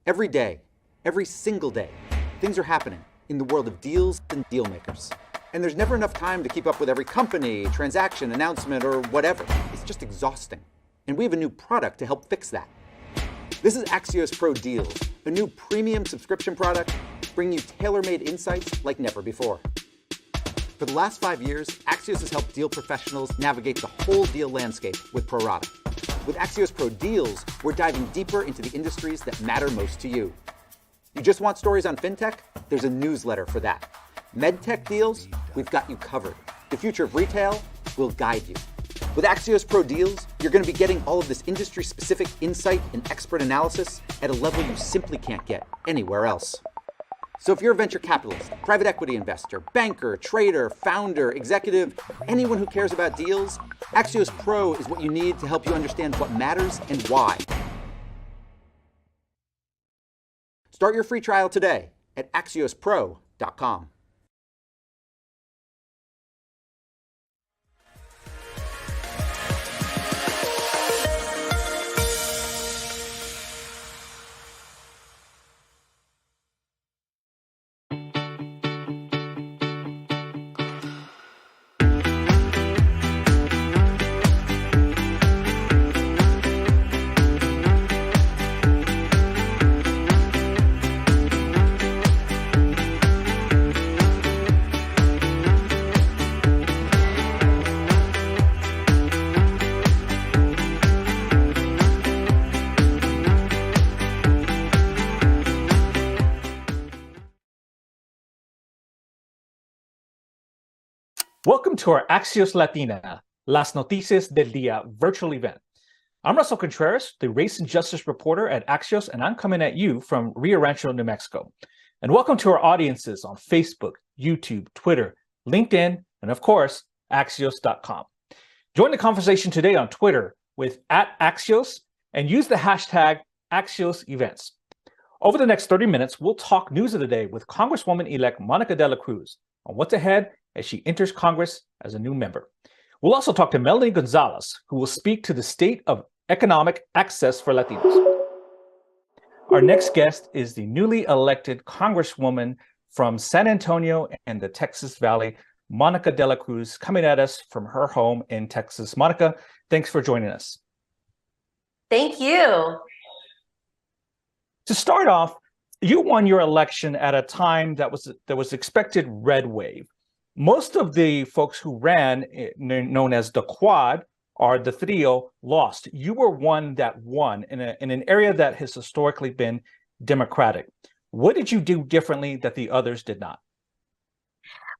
Every day, every single day, things are happening in the world of deals and deal makers. And there's never enough time to keep up with every company, transaction, announcement, or whatever. It's just exhausting. And we have a new product to help fix that. This is Axios Pro Deals, a new premium subscription product bringing you tailor-made insights like never before. For the last 5 years, Axios has helped deal professionals navigate the whole deal landscape with Pro Rata. With Axios Pro Deals, we're diving deeper into the industries that matter most to you. You just want stories on fintech? There's a newsletter for that. MedTech deals? We've got you covered. The future of retail? We'll guide you. With Axios Pro Deals, you're going to be getting all of this industry-specific insight and expert analysis at a level you simply can't get anywhere else. So if you're a venture capitalist, private equity investor, banker, trader, founder, executive, anyone who cares about deals, Axios Pro is what you need to help you understand what matters and why. Start your free trial today at AxiosPro.com. Welcome to our Axios Latina, Las Noticias del Día virtual event. I'm Russell Contreras, the race and justice reporter at Axios, and I'm coming at you from Rio Rancho, New Mexico. And welcome to our audiences on Facebook, YouTube, Twitter, LinkedIn, and of course, Axios.com. Join the conversation today on Twitter with @Axios and use the hashtag #AxiosEvents. Over the next 30 minutes, we'll talk news of the day with Congresswoman-elect Monica de la Cruz on what's ahead as she enters Congress as a new member. We'll also talk to Melody Gonzales, who will speak to the state of economic access for Latinos. Our next guest is the newly elected Congresswoman from San Antonio and the Texas Valley, Monica de la Cruz, coming at us from her home in Texas. Monica, thanks for joining us. Thank you. To start off, you won your election at a time that was expected red wave. Most of the folks who ran, known as the Quad or the Trio, lost. You were one that won in an area that has historically been Democratic. What did you do differently that the others did not?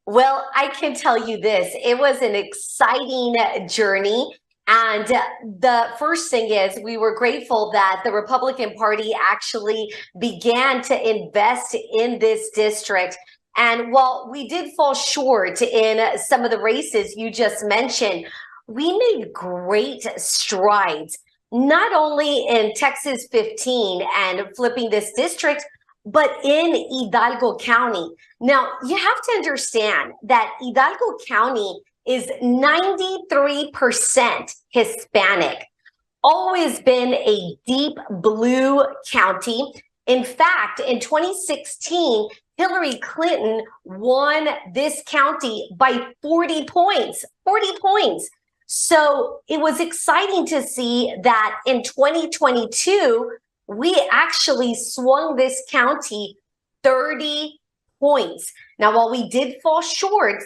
Well, I can tell you this. It was an exciting journey. And the first thing is we were grateful that the Republican Party actually began to invest in this district. And while we did fall short in some of the races you just mentioned, we made great strides, not only in Texas 15 and flipping this district, but in Hidalgo County. Now, you have to understand that Hidalgo County is 93% Hispanic, always been a deep blue county. In fact, in 2016, Hillary Clinton won this county by 40 points, 40 points. So it was exciting to see that in 2022, we actually swung this county 30 points. Now, while we did fall short,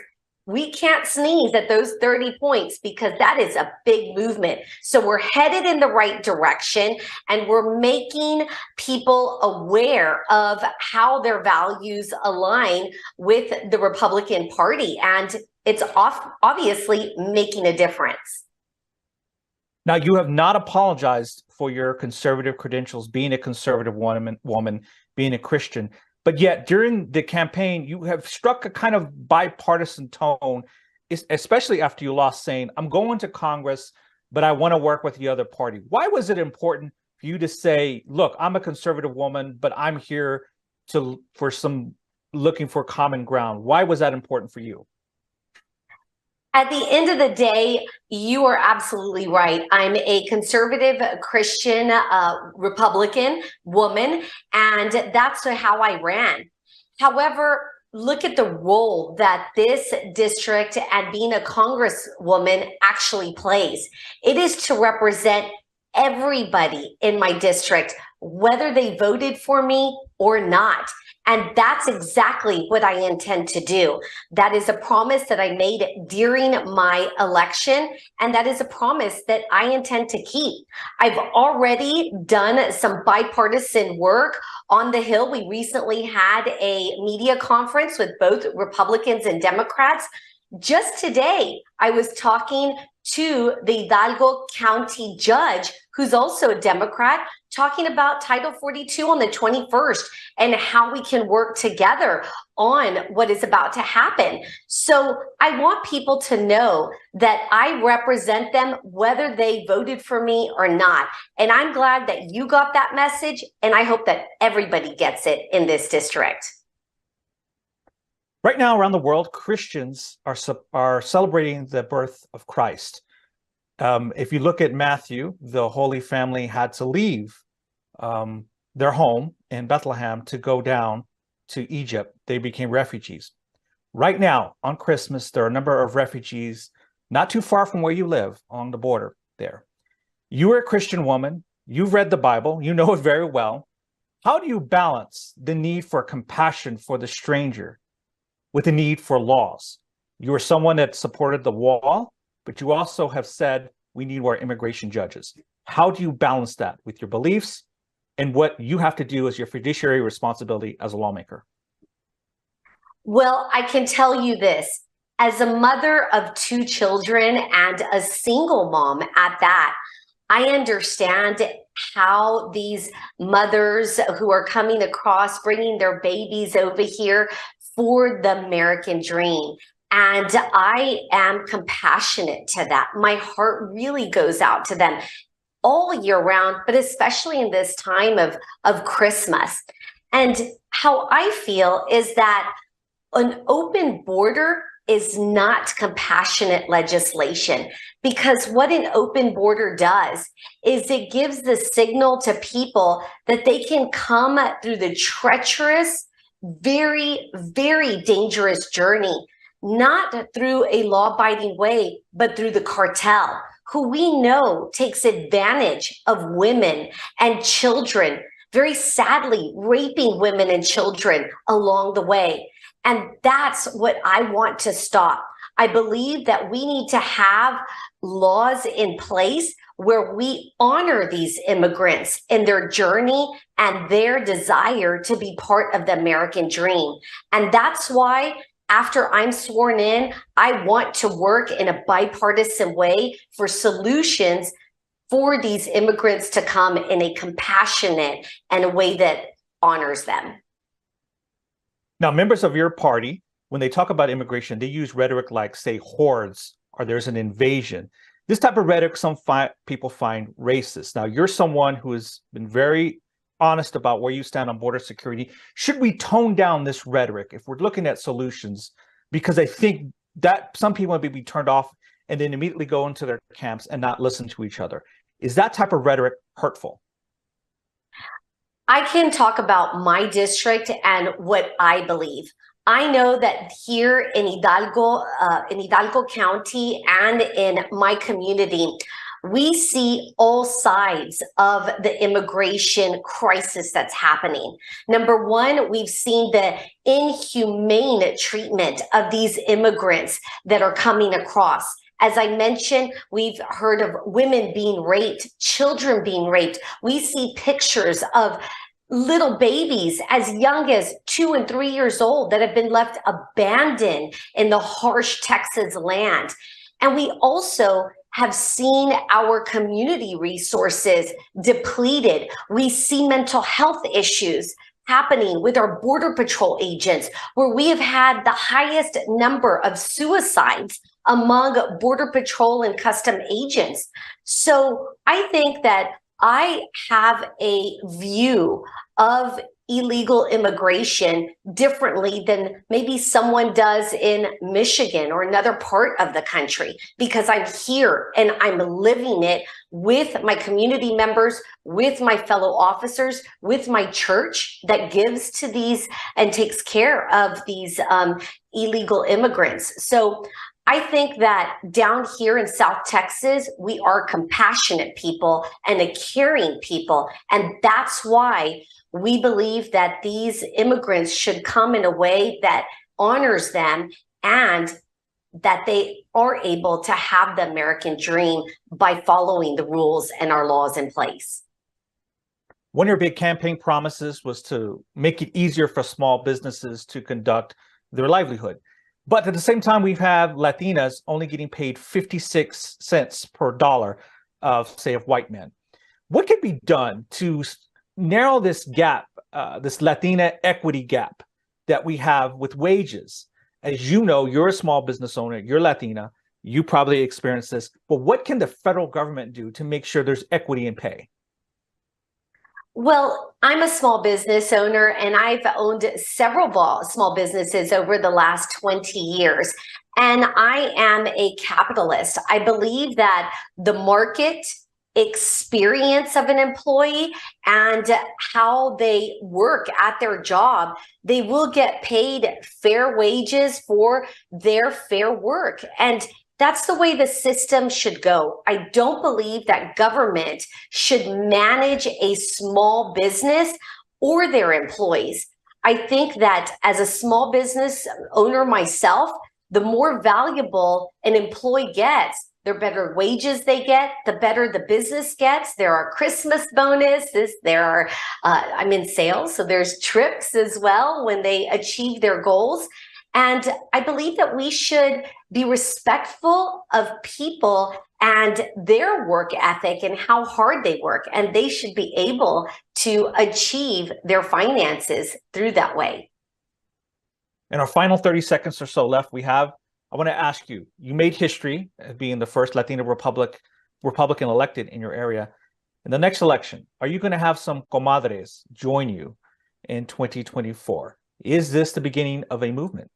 we can't sneeze at those 30 points because that is a big movement. So we're headed in the right direction and we're making people aware of how their values align with the Republican Party. And it's obviously making a difference. Now, you have not apologized for your conservative credentials, being a conservative woman, being a Christian. But yet, during the campaign, you have struck a kind of bipartisan tone, especially after you lost, saying, I'm going to Congress, but I want to work with the other party. Why was it important for you to say, look, I'm a conservative woman, but I'm here looking for common ground? Why was that important for you? At the end of the day, you are absolutely right. I'm a conservative Christian Republican woman, and that's how I ran. However, look at the role that this district and being a congresswoman actually plays. It is to represent everybody in my district, whether they voted for me or not. And that's exactly what I intend to do. That is a promise that I made during my election, and that is a promise that I intend to keep. I've already done some bipartisan work on the Hill. We recently had a media conference with both Republicans and Democrats. Just today, I was talking to the Hidalgo County judge, who's also a Democrat, talking about Title 42 on the 21st and how we can work together on what is about to happen. So I want people to know that I represent them whether they voted for me or not. And I'm glad that you got that message, and I hope that everybody gets it in this district. Right now, around the world, Christians are celebrating the birth of Christ. If you look at Matthew, the Holy Family had to leave their home in Bethlehem to go down to Egypt. They became refugees. Right now, on Christmas, there are a number of refugees not too far from where you live on the border there. You are a Christian woman. You've read the Bible. You know it very well. How do you balance the need for compassion for the stranger with the need for laws? You are someone that supported the wall, but you also have said we need more immigration judges. How do you balance that with your beliefs and what you have to do as your fiduciary responsibility as a lawmaker? Well, I can tell you this. As a mother of 2 children and a single mom at that, I understand how these mothers who are coming across, bringing their babies over here for the American dream. And I am compassionate to that. My heart really goes out to them all year round, but especially in this time of Christmas. And how I feel is that an open border is not compassionate legislation, because what an open border does is it gives the signal to people that they can come through the treacherous, very, very dangerous journey, not through a law-abiding way, but through the cartel, who we know takes advantage of women and children, very sadly raping women and children along the way. And that's what I want to stop. I believe that we need to have laws in place where we honor these immigrants in their journey and their desire to be part of the American dream. And that's why after I'm sworn in, I want to work in a bipartisan way for solutions for these immigrants to come in a compassionate and a way that honors them. Now, members of your party, when they talk about immigration, they use rhetoric like, say, hordes, or there's an invasion. This type of rhetoric, some people find racist. Now, you're someone who has been very honest about where you stand on border security. Should we tone down this rhetoric if we're looking at solutions? Because I think that some people may be turned off and then immediately go into their camps and not listen to each other. Is that type of rhetoric hurtful? I can talk about my district and what I believe. I know that here in Hidalgo County and in my community, we see all sides of the immigration crisis that's happening. Number one, we've seen the inhumane treatment of these immigrants that are coming across. As I mentioned, we've heard of women being raped, children being raped. We see pictures of little babies as young as 2 and 3 years old that have been left abandoned in the harsh Texas land. And we also have seen our community resources depleted. We see mental health issues happening with our Border Patrol agents, where we have had the highest number of suicides among Border Patrol and custom agents. So I think that I have a view of illegal immigration differently than maybe someone does in Michigan or another part of the country, because I'm here and I'm living it with my community members, with my fellow officers, with my church that gives to these and takes care of these illegal immigrants. So I think that down here in South Texas, we are compassionate people and a caring people. And that's why we believe that these immigrants should come in a way that honors them and that they are able to have the American dream by following the rules and our laws in place. One of your big campaign promises was to make it easier for small businesses to conduct their livelihood. But at the same time, we have Latinas only getting paid 56 cents per dollar of, say, of white men. What can be done to narrow this gap, this Latina equity gap that we have with wages? As you know, you're a small business owner, you're Latina, you probably experienced this, but what can the federal government do to make sure there's equity in pay? Well, I'm a small business owner and I've owned several small businesses over the last 20 years. And I am a capitalist. I believe that the market experience of an employee and how they work at their job, they will get paid fair wages for their fair work. And that's the way the system should go. I don't believe that government should manage a small business or their employees. I think that as a small business owner myself, the more valuable an employee gets, the better wages they get, the better the business gets. There are Christmas bonuses. There are, I'm in sales, so there's trips as well when they achieve their goals. And I believe that we should be respectful of people and their work ethic and how hard they work. And they should be able to achieve their finances through that way. In our final 30 seconds or so left, I want to ask you, you made history as being the first Latino Republican elected in your area. In the next election, are you going to have some comadres join you in 2024? Is this the beginning of a movement?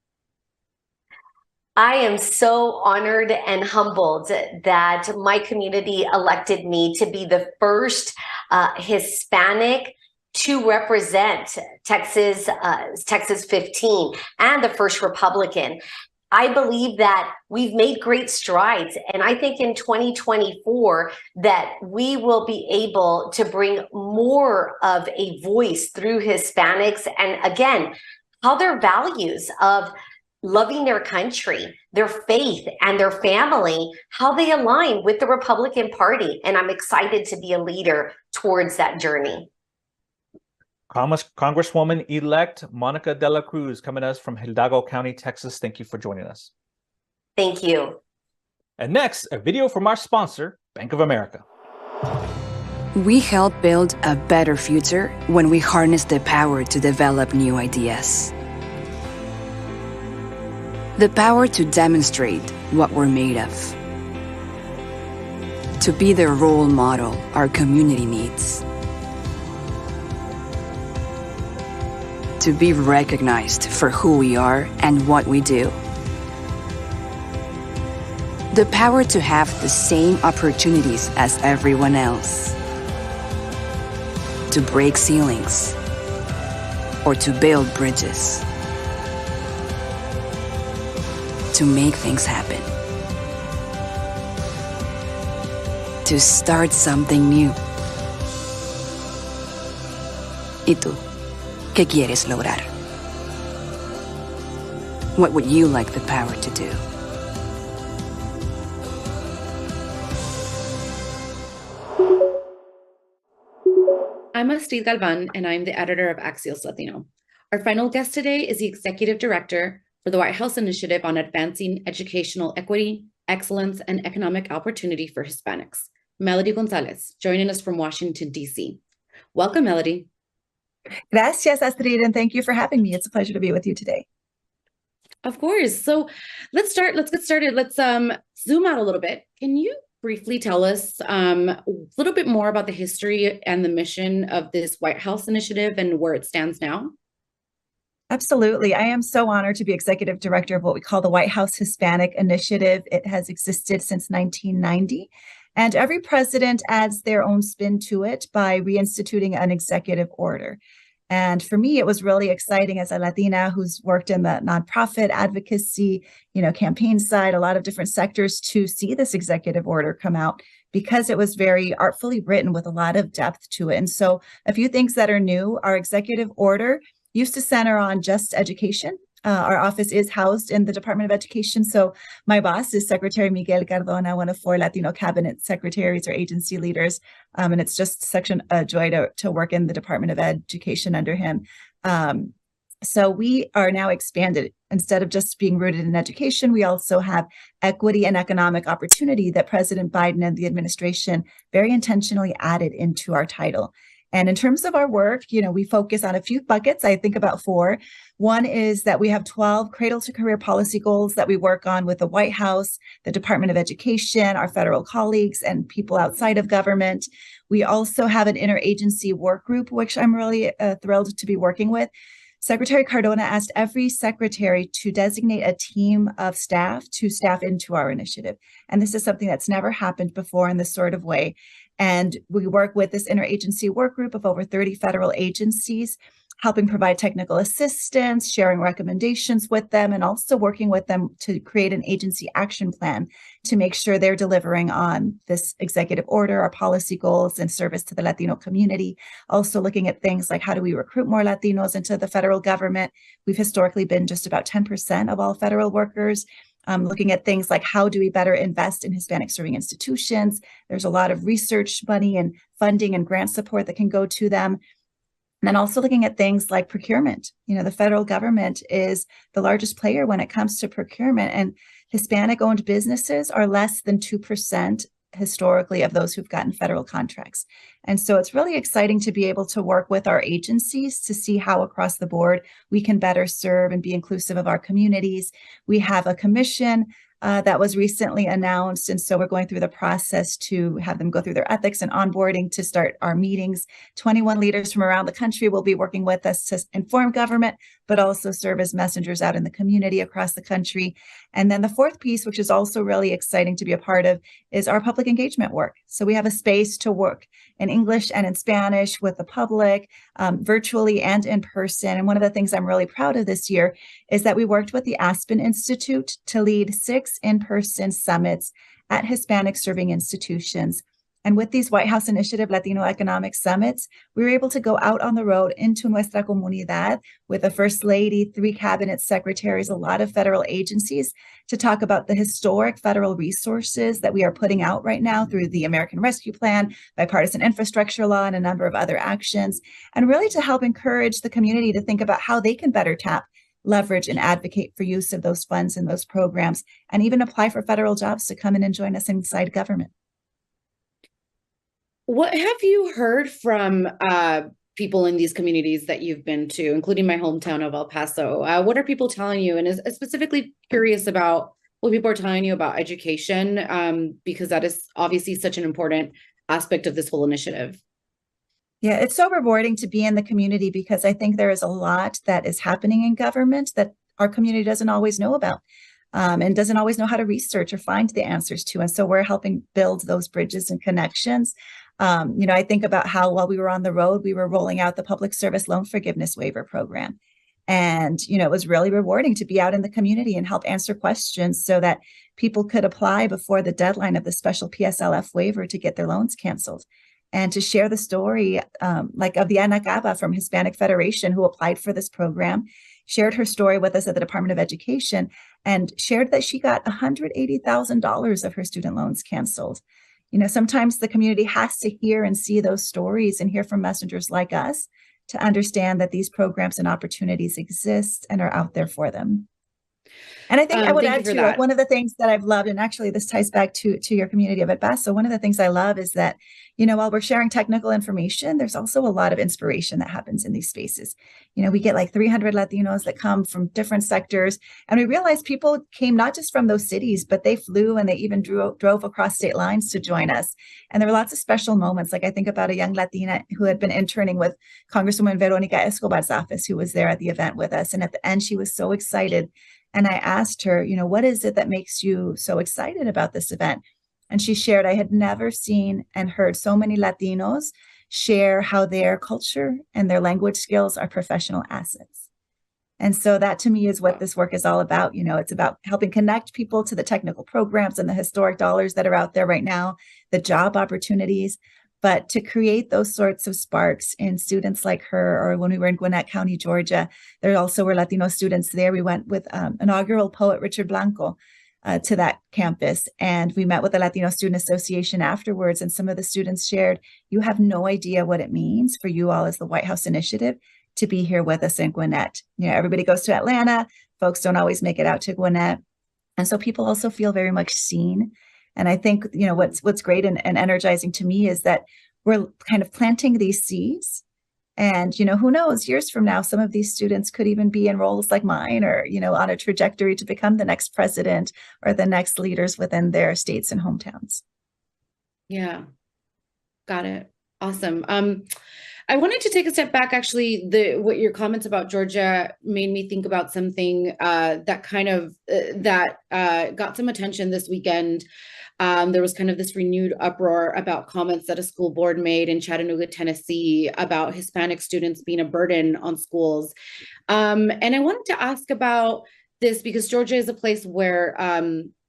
I am so honored and humbled that my community elected me to be the first Hispanic to represent Texas 15 and the first Republican. I believe that we've made great strides. And I think in 2024 that we will be able to bring more of a voice through Hispanics. And again, how their values of loving their country, their faith, and their family, how they align with the Republican Party. And I'm excited to be a leader towards that journey. Congresswoman-elect Monica de la Cruz coming to us from Hidalgo County, Texas. Thank you for joining us. Thank you. And next, a video from our sponsor, Bank of America. We help build a better future when we harness the power to develop new ideas. The power to demonstrate what we're made of. To be the role model our community needs. To be recognized for who we are and what we do. The power to have the same opportunities as everyone else. To break ceilings or to build bridges. To make things happen. To start something new. ¿Y tú? ¿Qué quieres lograr? What would you like the power to do? I'm Astrid Galvan, and I'm the editor of Axios Latino. Our final guest today is the executive director for the White House Initiative on Advancing Educational Equity, Excellence, and Economic Opportunity for Hispanics, Melody Gonzales, joining us from Washington, D.C. Welcome, Melody. Gracias, Astrid, and thank you for having me. It's a pleasure to be with you today. Of course. So let's get started. Let's zoom out a little bit. Can you briefly tell us a little bit more about the history and the mission of this White House initiative and where it stands now? Absolutely. I am so honored to be executive director of what we call the White House Hispanic Initiative. It has existed since 1990, and every president adds their own spin to it by reinstituting an executive order. And for me, it was really exciting as a Latina who's worked in the nonprofit advocacy, campaign side, a lot of different sectors, to see this executive order come out because it was very artfully written with a lot of depth to it. And so a few things that are new: our executive order used to center on just education. Our office is housed in the Department of Education. So my boss is Secretary Miguel Cardona, one of 4 Latino cabinet secretaries or agency leaders. And it's just such a joy to work in the Department of Education under him. So we are now expanded. Instead of just being rooted in education, we also have equity and economic opportunity that President Biden and the administration very intentionally added into our title. And in terms of our work, we focus on a few buckets. I think about 4. One is that we have 12 cradle to career policy goals that we work on with the White House, the Department of Education, our federal colleagues, and people outside of government. We also have an interagency work group, which I'm really thrilled to be working with. Secretary Cardona asked every secretary to designate a team of staff to staff into our initiative. And this is something that's never happened before in this sort of way. And we work with this interagency work group of over 30 federal agencies, helping provide technical assistance, sharing recommendations with them, and also working with them to create an agency action plan to make sure they're delivering on this executive order, our policy goals, and service to the Latino community. Also looking at things like, how do we recruit more Latinos into the federal government? We've historically been just about 10% of all federal workers. Looking at things like, how do we better invest in Hispanic serving institutions? There's a lot of research money and funding and grant support that can go to them. And then also looking at things like procurement. The federal government is the largest player when it comes to procurement, and Hispanic-owned businesses are less than 2% historically of those who've gotten federal contracts. And so it's really exciting to be able to work with our agencies to see how across the board we can better serve and be inclusive of our communities. We have a commission that was recently announced. And so we're going through the process to have them go through their ethics and onboarding to start our meetings. 21 leaders from around the country will be working with us to inform government, but also serve as messengers out in the community across the country. And then the 4th piece, which is also really exciting to be a part of, is our public engagement work. So we have a space to work in English and in Spanish with the public, virtually and in person. And one of the things I'm really proud of this year is that we worked with the Aspen Institute to lead 6 in-person summits at Hispanic serving institutions. And with these White House Initiative Latino Economic Summits, we were able to go out on the road into nuestra comunidad with the First Lady, 3 cabinet secretaries, a lot of federal agencies, to talk about the historic federal resources that we are putting out right now through the American Rescue Plan, bipartisan infrastructure law, and a number of other actions, and really to help encourage the community to think about how they can better tap, leverage, and advocate for use of those funds and those programs, and even apply for federal jobs to come in and join us inside government. What have you heard from people in these communities that you've been to, including my hometown of El Paso? What are people telling you? And is specifically curious about what people are telling you about education, because that is obviously such an important aspect of this whole initiative. Yeah, it's so rewarding to be in the community because I think there is a lot that is happening in government that our community doesn't always know about. And doesn't always know how to research or find the answers to. And so we're helping build those bridges and connections. I think about how while we were on the road, we were rolling out the public service loan forgiveness waiver program. And, it was really rewarding to be out in the community and help answer questions so that people could apply before the deadline of the special PSLF waiver to get their loans canceled. And to share the story like of the Ana Caba from Hispanic Federation who applied for this program, shared her story with us at the Department of Education, and shared that she got $180,000 of her student loans canceled. Sometimes the community has to hear and see those stories and hear from messengers like us to understand that these programs and opportunities exist and are out there for them. And I think I would Thank you add for to, like, that. one of the things that I've loved, and actually this ties back to your community of El Paso. One of the things I love is that, while we're sharing technical information, there's also a lot of inspiration that happens in these spaces. We get like 300 Latinos that come from different sectors, and we realize people came not just from those cities, but they flew and they even drove across state lines to join us. And there were lots of special moments. Like I think about a young Latina who had been interning with Congresswoman Veronica Escobar's office, who was there at the event with us. And at the end, she was so excited. And I asked her, what is it that makes you so excited about this event? And she shared, I had never seen and heard so many Latinos share how their culture and their language skills are professional assets. And so that to me is what this work is all about. It's about helping connect people to the technical programs and the historic dollars that are out there right now, the job opportunities, but to create those sorts of sparks in students like her. Or when we were in Gwinnett County, Georgia, there also were Latino students there. We went with inaugural poet Richard Blanco to that campus, and we met with the Latino Student Association afterwards. And some of the students shared, you have no idea what it means for you all as the White House Initiative to be here with us in Gwinnett. Everybody goes to Atlanta. Folks don't always make it out to Gwinnett. And so people also feel very much seen. And I think, what's great and energizing to me is that we're kind of planting these seeds. And, who knows, years from now, some of these students could even be in roles like mine, or, on a trajectory to become the next president or the next leaders within their states and hometowns. Yeah, got it. Awesome. I wanted to take a step back. Actually, what your comments about Georgia made me think about something that kind of got some attention this weekend. There was kind of this renewed uproar about comments that a school board made in Chattanooga, Tennessee, about Hispanic students being a burden on schools. And I wanted to ask about this because Georgia is a place where,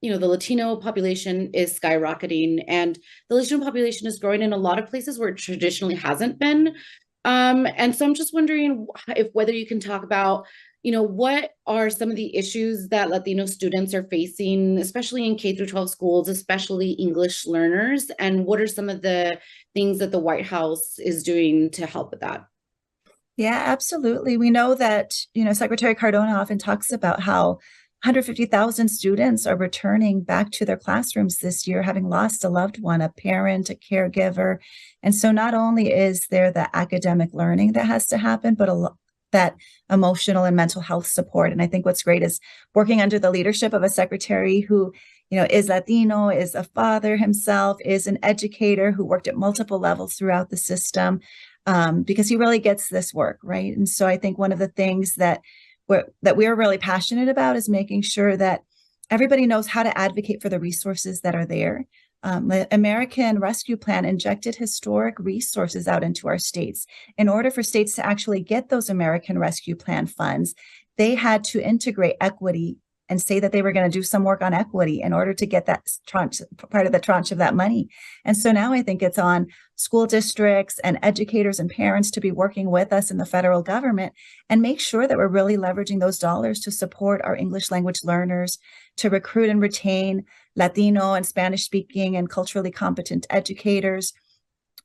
the Latino population is skyrocketing, and the Latino population is growing in a lot of places where it traditionally hasn't been. And so I'm just wondering whether you can talk about, what are some of the issues that Latino students are facing, especially in K through 12 schools, especially English learners, and what are some of the things that the White House is doing to help with that? Yeah, absolutely. We know that, Secretary Cardona often talks about how 150,000 students are returning back to their classrooms this year, having lost a loved one, a parent, a caregiver. And so not only is there the academic learning that has to happen, but that emotional and mental health support. And I think what's great is working under the leadership of a secretary who, is Latino, is a father himself, is an educator who worked at multiple levels throughout the system, because he really gets this work, right? And so I think one of the things that we're really passionate about is making sure that everybody knows how to advocate for the resources that are there. The American Rescue Plan injected historic resources out into our states. In order for states to actually get those American Rescue Plan funds, they had to integrate equity and say that they were going to do some work on equity in order to get that tranche, part of the tranche of that money. And so now I think it's on school districts and educators and parents to be working with us in the federal government and make sure that we're really leveraging those dollars to support our English language learners, to recruit and retain Latino and Spanish speaking and culturally competent educators.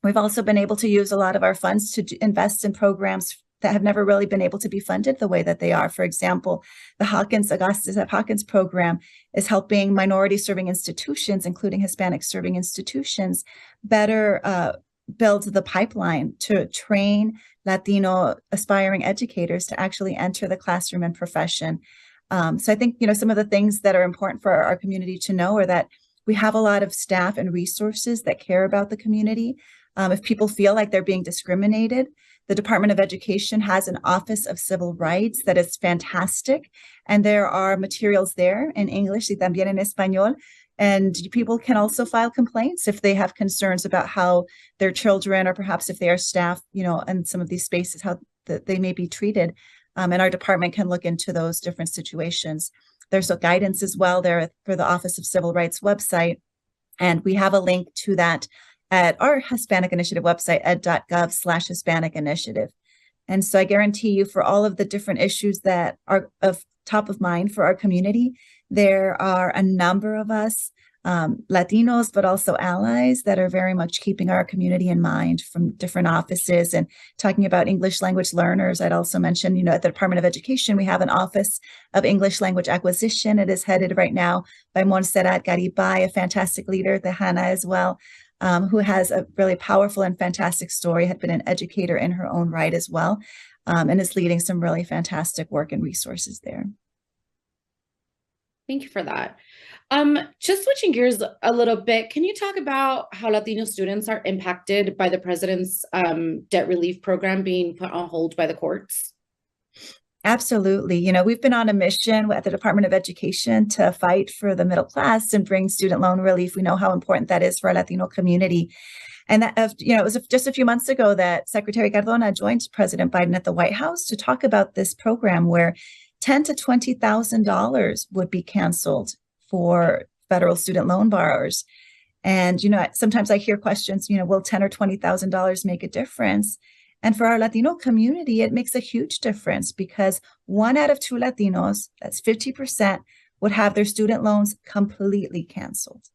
We've also been able to use a lot of our funds to invest in programs that have never really been able to be funded the way that they are. For example, the Augustus F. Hawkins program is helping minority serving institutions, including Hispanic serving institutions, better build the pipeline to train Latino aspiring educators to actually enter the classroom and profession. So I think, some of the things that are important for our community to know are that we have a lot of staff and resources that care about the community. If people feel like they're being discriminated, the Department of Education has an Office of Civil Rights that is fantastic. And there are materials there in English y también en español. And people can also file complaints if they have concerns about how their children, or perhaps if they are staff, in some of these spaces, how they may be treated. And our department can look into those different situations. There's a guidance as well there for the Office of Civil Rights website. And we have a link to that at our Hispanic Initiative website, ed.gov/Hispanic Initiative. And so I guarantee you, for all of the different issues that are of top of mind for our community, there are a number of us Latinos, but also allies that are very much keeping our community in mind from different offices. And talking about English language learners, I'd also mention, at the Department of Education, we have an Office of English Language Acquisition. It is headed right now by Montserrat Garibay, a fantastic leader, Tejana as well, who has a really powerful and fantastic story, had been an educator in her own right as well, and is leading some really fantastic work and resources there. Thank you for that. Just switching gears a little bit, can you talk about how Latino students are impacted by the president's debt relief program being put on hold by the courts? Absolutely. We've been on a mission at the Department of Education to fight for the middle class and bring student loan relief. We know how important that is for our Latino community. And that, it was just a few months ago that Secretary Cardona joined President Biden at the White House to talk about this program where $10,000 to $20,000 would be canceled for federal student loan borrowers. And, sometimes I hear questions, will $10,000 or $20,000 make a difference? And for our Latino community, it makes a huge difference because 1 out of 2 Latinos, that's 50%, would have their student loans completely canceled,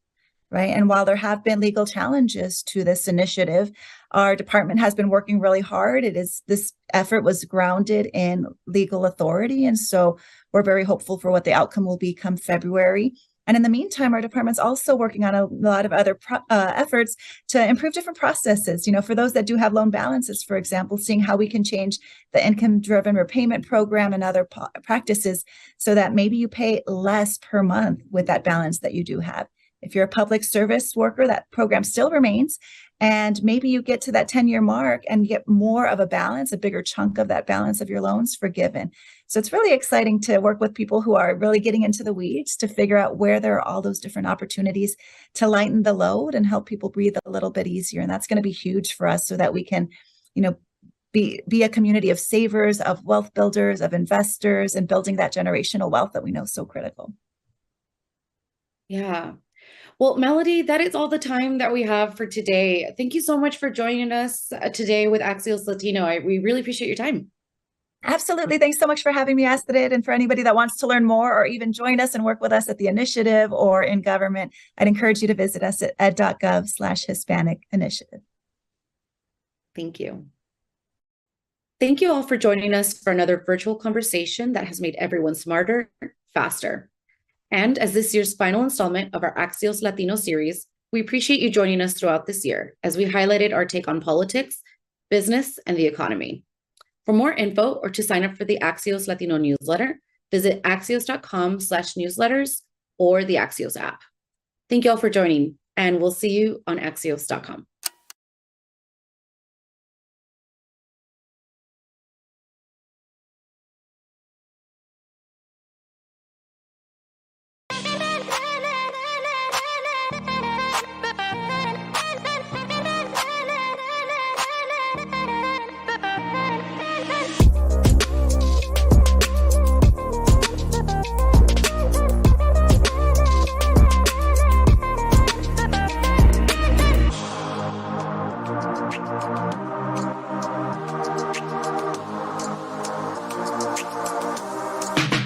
right? And while there have been legal challenges to this initiative, our department has been working really hard. This effort was grounded in legal authority. And so we're very hopeful for what the outcome will be come February. And in the meantime, our department's also working on a lot of other efforts to improve different processes. For those that do have loan balances, for example, seeing how we can change the income-driven repayment program and other practices so that maybe you pay less per month with that balance that you do have. If you're a public service worker, that program still remains. And maybe you get to that 10-year mark and you get more of a balance, a bigger chunk of that balance of your loans forgiven. So it's really exciting to work with people who are really getting into the weeds to figure out where there are all those different opportunities to lighten the load and help people breathe a little bit easier. And that's going to be huge for us so that we can, be a community of savers, of wealth builders, of investors, and building that generational wealth that we know is so critical. Yeah. Well, Melody, that is all the time that we have for today. Thank you so much for joining us today with Axios Latino. We really appreciate your time. Absolutely. Thanks so much for having me, Astrid. And for anybody that wants to learn more or even join us and work with us at the initiative or in government, I'd encourage you to visit us at ed.gov/Hispanic Initiative. Thank you. Thank you all for joining us for another virtual conversation that has made everyone smarter, faster. And as this year's final installment of our Axios Latino series, we appreciate you joining us throughout this year as we highlighted our take on politics, business, and the economy. For more info or to sign up for the Axios Latino newsletter, visit axios.com/newsletters or the Axios app. Thank you all for joining, and we'll see you on axios.com.